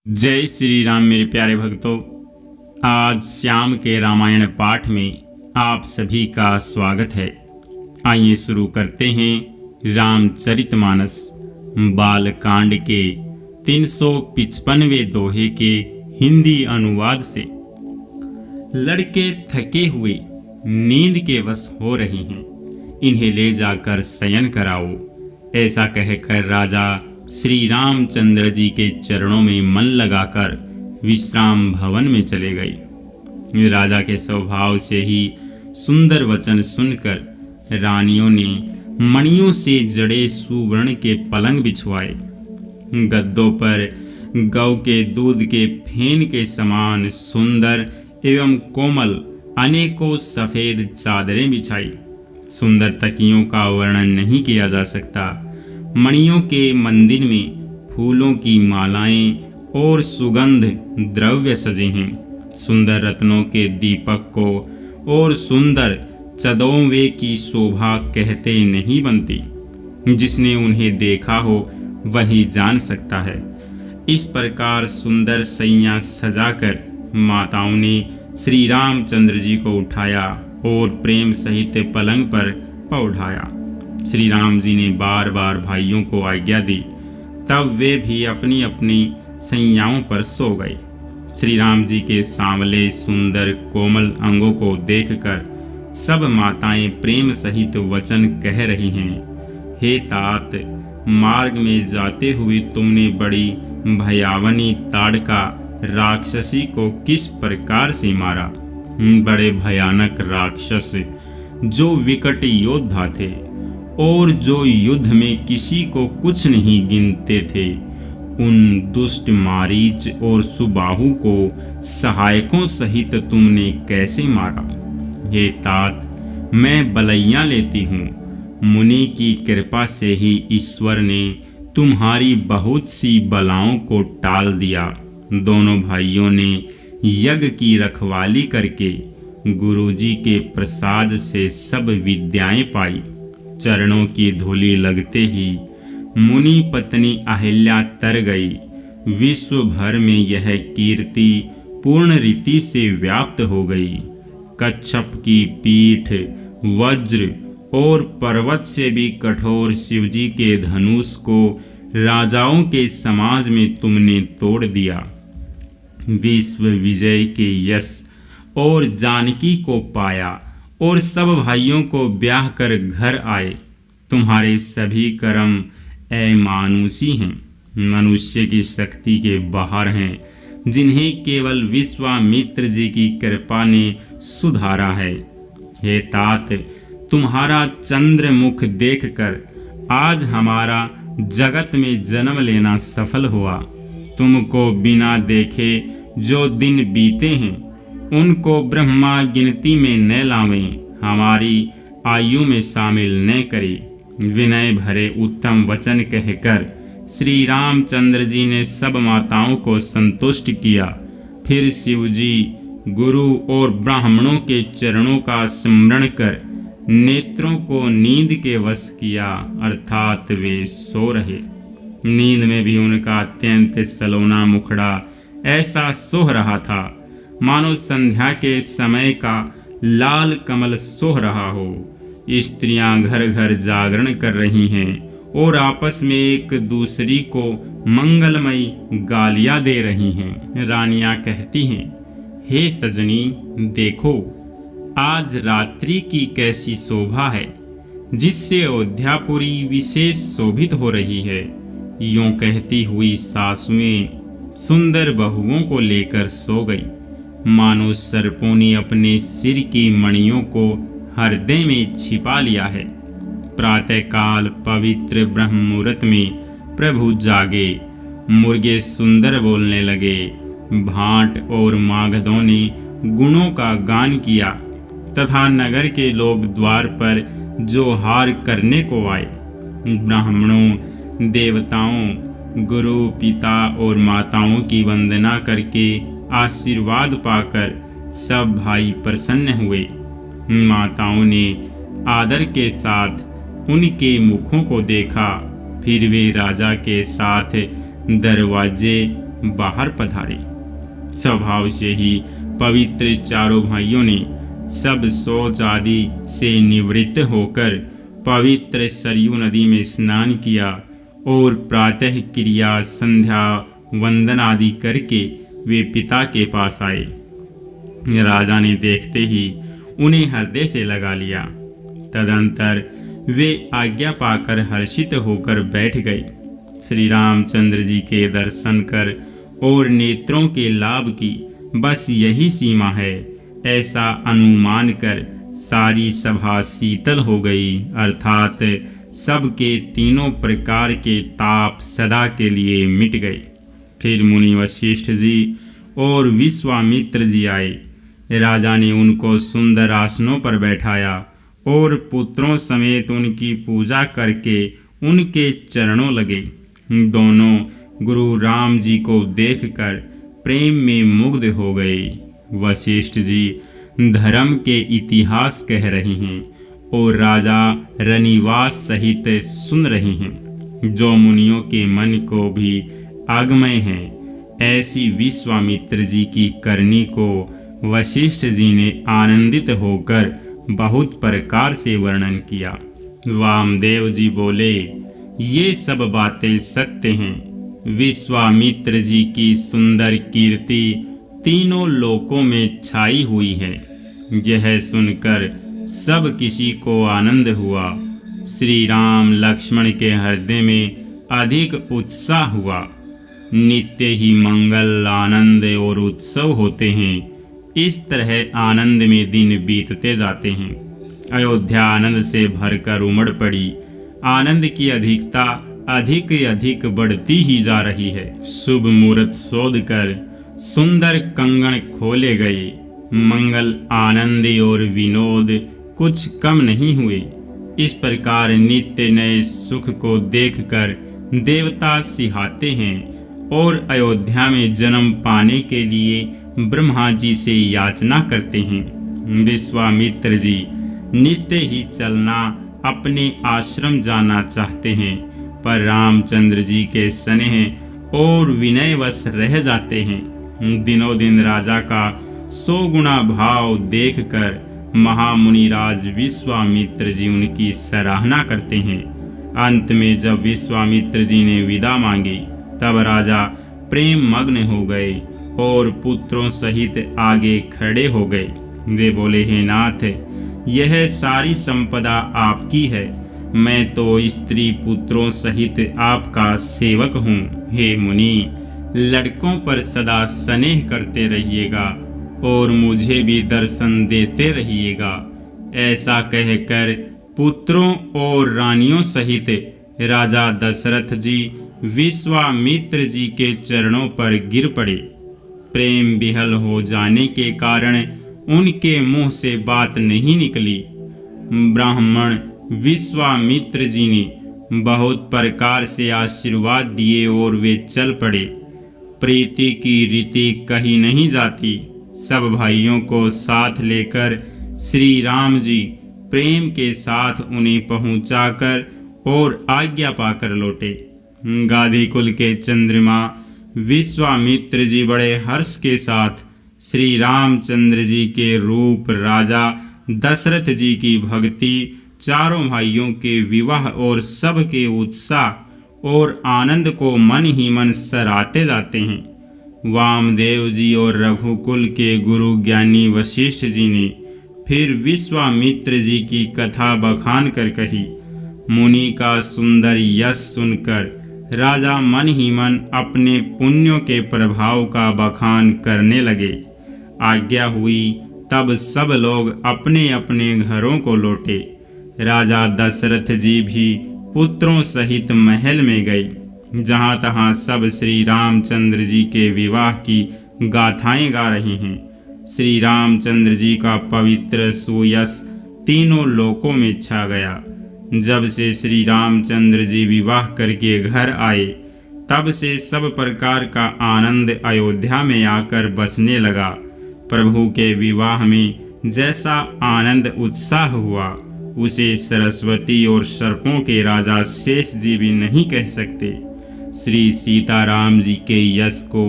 जय श्री राम मेरे प्यारे भक्तों। आज श्याम के रामायण पाठ में आप सभी का स्वागत है। आइए शुरू करते हैं रामचरितमानस बालकांड के 355वें दोहे के हिंदी अनुवाद से। लड़के थके हुए नींद के वश हो रहे हैं, इन्हें ले जाकर शयन कराओ। ऐसा कहकर राजा श्री रामचंद्र जी के चरणों में मन लगाकर विश्राम भवन में चले गए। राजा के स्वभाव से ही सुंदर वचन सुनकर रानियों ने मणियों से जड़े सुवर्ण के पलंग बिछवाए। गद्दों पर गौ के दूध के फेन के समान सुंदर एवं कोमल अनेकों सफेद चादरें बिछाई। सुंदर तकियों का वर्णन नहीं किया जा सकता। मणियों के मंदिर में फूलों की मालाएं और सुगंध द्रव्य सजे हैं। सुंदर रत्नों के दीपक को और सुंदर चदोवे की शोभा कहते नहीं बनती। जिसने उन्हें देखा हो वही जान सकता है। इस प्रकार सुंदर सैया सजाकर माताओं ने श्री रामचंद्र जी को उठाया और प्रेम सहित पलंग पर पौढ़ाया। श्री राम जी ने बार बार भाइयों को आज्ञा दी, तब वे भी अपनी अपनी सैयाओं पर सो गए। श्री राम जी के सांवले सुंदर कोमल अंगों को देखकर सब माताएं प्रेम सहित वचन कह रही हैं। हे तात, मार्ग में जाते हुए तुमने बड़ी भयावनी ताड़का राक्षसी को किस प्रकार से मारा। बड़े भयानक राक्षस जो विकट योद्धा थे और जो युद्ध में किसी को कुछ नहीं गिनते थे, उन दुष्ट मारीच और सुबाहु को सहायकों सहित तुमने कैसे मारा। हे तात, मैं बलैया लेती हूँ। मुनि की कृपा से ही ईश्वर ने तुम्हारी बहुत सी बलाओं को टाल दिया। दोनों भाइयों ने यज्ञ की रखवाली करके गुरुजी के प्रसाद से सब विद्याएं पाई। चरणों की धूलि लगते ही मुनि पत्नी अहिल्या तर गई। विश्व भर में यह कीर्ति पूर्ण रीति से व्याप्त हो गई। कच्छप की पीठ, वज्र और पर्वत से भी कठोर शिवजी के धनुष को राजाओं के समाज में तुमने तोड़ दिया। विश्व विजय के यश और जानकी को पाया और सब भाइयों को ब्याह कर घर आए। तुम्हारे सभी कर्म अमानुषी हैं, मनुष्य की शक्ति के बाहर हैं, जिन्हें केवल विश्वामित्र जी की कृपा ने सुधारा है। हे तात, तुम्हारा चंद्र मुख देखकर आज हमारा जगत में जन्म लेना सफल हुआ। तुमको बिना देखे जो दिन बीते हैं, उनको ब्रह्मा गिनती में न लावें, हमारी आयु में शामिल न करें। विनय भरे उत्तम वचन कहकर श्री रामचंद्र जी ने सब माताओं को संतुष्ट किया। फिर शिवजी, गुरु और ब्राह्मणों के चरणों का स्मरण कर नेत्रों को नींद के वश किया, अर्थात वे सो रहे। नींद में भी उनका अत्यंत सलोना मुखड़ा ऐसा सोह रहा था मानो संध्या के समय का लाल कमल सोह रहा हो। स्त्रियां घर घर जागरण कर रही हैं और आपस में एक दूसरी को मंगलमयी गालियां दे रही हैं। रानियां कहती हैं, हे सजनी, देखो आज रात्रि की कैसी शोभा है, जिससे अयोध्यापुरी विशेष शोभित हो रही है। यूं कहती हुई सासुएं सुंदर बहुओं को लेकर सो गई, मानो सर्पों ने अपने सिर की मणियों को हृदय में छिपा लिया है। प्रातःकाल पवित्र ब्रह्म मुहूर्त में प्रभु जागे। मुर्गे सुंदर बोलने लगे। भाट और मागधों ने गुणों का गान किया तथा नगर के लोग द्वार पर जोहार करने को आए। ब्राह्मणों, देवताओं, गुरु, पिता और माताओं की वंदना करके आशीर्वाद पाकर सब भाई प्रसन्न हुए। माताओं ने आदर के साथ उनके मुखों को देखा। फिर वे राजा के साथ दरवाजे बाहर पधारे। स्वभाव से ही पवित्र चारों भाइयों ने सब शौच आदि से निवृत्त होकर पवित्र सरयू नदी में स्नान किया और प्रातः क्रिया, संध्या वंदन आदि करके वे पिता के पास आए। राजा ने देखते ही उन्हें हृदय से लगा लिया। तदंतर वे आज्ञा पाकर हर्षित होकर बैठ गए। श्री रामचंद्र जी के दर्शन कर और नेत्रों के लाभ की बस यही सीमा है, ऐसा अनुमान कर सारी सभा शीतल हो गई, अर्थात सबके तीनों प्रकार के ताप सदा के लिए मिट गए। फिर मुनि वशिष्ठ जी और विश्वामित्र जी आए। राजा ने उनको सुंदर आसनों पर बैठाया और पुत्रों समेत उनकी पूजा करके उनके चरणों लगे। दोनों गुरु राम जी को देखकर प्रेम में मुग्ध हो गए। वशिष्ठ जी धर्म के इतिहास कह रहे हैं और राजा रनिवास सहित सुन रहे हैं, जो मुनियों के मन को भी आगमय है। ऐसी विश्वामित्र जी की करनी को वशिष्ठ जी ने आनंदित होकर बहुत प्रकार से वर्णन किया। वामदेव जी बोले, ये सब बातें सत्य हैं। विश्वामित्र जी की सुंदर कीर्ति तीनों लोकों में छाई हुई है। यह सुनकर सब किसी को आनंद हुआ। श्री राम लक्ष्मण के हृदय में अधिक उत्साह हुआ। नित्य ही मंगल, आनंद और उत्सव होते हैं। इस तरह आनंद में दिन बीतते जाते हैं। अयोध्या आनंद से भरकर उमड़ पड़ी। आनंद की अधिकता अधिक बढ़ती ही जा रही है। शुभ मुहूर्त शोध कर सुंदर कंगन खोले गए। मंगल, आनंद और विनोद कुछ कम नहीं हुए। इस प्रकार नित्य नए सुख को देखकर देवता सिहाते हैं और अयोध्या में जन्म पाने के लिए ब्रह्मा जी से याचना करते हैं। विश्वामित्र जी नित्य ही चलना अपने आश्रम जाना चाहते हैं, पर रामचंद्र जी के स्नेह और विनयवश रह जाते हैं। दिनों दिन राजा का 100 गुना भाव देखकर महामुनिराज विश्वामित्र जी उनकी सराहना करते हैं। अंत में जब विश्वामित्र जी ने विदा मांगी, तब राजा प्रेम मग्न हो गए और पुत्रों सहित आगे खड़े हो गए। वे बोले, हे नाथ, यह सारी संपदा आपकी है। मैं तो स्त्री पुत्रों सहित आपका सेवक हूँ। हे मुनि, लड़कों पर सदा स्नेह करते रहिएगा और मुझे भी दर्शन देते रहिएगा। ऐसा कहकर पुत्रों और रानियों सहित राजा दशरथ जी विश्वामित्र जी के चरणों पर गिर पड़े। प्रेम विहल हो जाने के कारण उनके मुंह से बात नहीं निकली। ब्राह्मण विश्वामित्र जी ने बहुत प्रकार से आशीर्वाद दिए और वे चल पड़े। प्रीति की रीति कही नहीं जाती। सब भाइयों को साथ लेकर श्री राम जी प्रेम के साथ उन्हें पहुंचाकर और आज्ञा पाकर लौटे। गादी कुल के चंद्रमा विश्वामित्र जी बड़े हर्ष के साथ श्री रामचंद्र जी के रूप, राजा दशरथ जी की भक्ति, चारों भाइयों के विवाह और सबके उत्साह और आनंद को मन ही मन सराहते जाते हैं। वामदेव जी और रघुकुल के गुरु ज्ञानी वशिष्ठ जी ने फिर विश्वामित्र जी की कथा बखान कर कही। मुनि का सुंदर यश सुनकर राजा मन ही मन अपने पुण्यों के प्रभाव का बखान करने लगे। आज्ञा हुई तब सब लोग अपने अपने घरों को लौटे। राजा दशरथ जी भी पुत्रों सहित महल में गए। जहाँ तहाँ सब श्री रामचंद्र जी के विवाह की गाथाएं गा रहे हैं। श्री रामचंद्र जी का पवित्र सुयश तीनों लोकों में छा गया। जब से श्री रामचंद्र जी विवाह करके घर आए, तब से सब प्रकार का आनंद अयोध्या में आकर बसने लगा। प्रभु के विवाह में जैसा आनंद उत्साह हुआ, उसे सरस्वती और सर्पों के राजा शेष जी भी नहीं कह सकते। श्री सीताराम जी के यश को,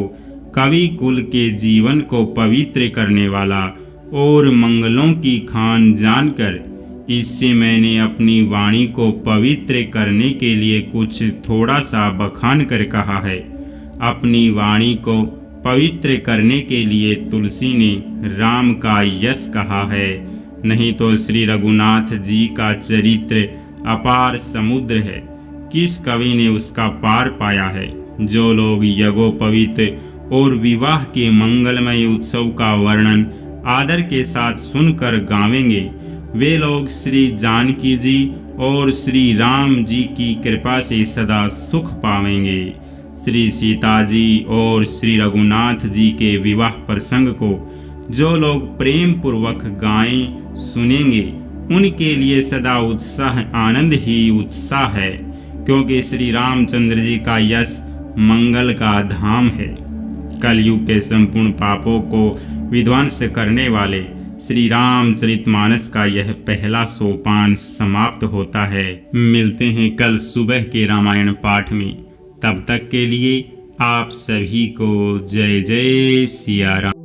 कवि कुल के जीवन को पवित्र करने वाला और मंगलों की खान जानकर इससे मैंने अपनी वाणी को पवित्र करने के लिए कुछ थोड़ा सा बखान कर कहा है। अपनी वाणी को पवित्र करने के लिए तुलसी ने राम का यश कहा है, नहीं तो श्री रघुनाथ जी का चरित्र अपार समुद्र है, किस कवि ने उसका पार पाया है। जो लोग यज्ञोपवीत और विवाह के मंगलमय उत्सव का वर्णन आदर के साथ सुनकर गावेंगे, वे लोग श्री जानकी जी और श्री राम जी की कृपा से सदा सुख पावेंगे। श्री सीता जी और श्री रघुनाथ जी के विवाह प्रसंग को जो लोग प्रेम पूर्वक गाएं सुनेंगे, उनके लिए सदा उत्साह आनंद ही उत्साह है, क्योंकि श्री रामचंद्र जी का यश मंगल का धाम है। कलयुग के संपूर्ण पापों को विध्वंस करने वाले श्री रामचरितमानस का यह पहला सोपान समाप्त होता है। मिलते हैं कल सुबह के रामायण पाठ में। तब तक के लिए आप सभी को जय जय सिया राम।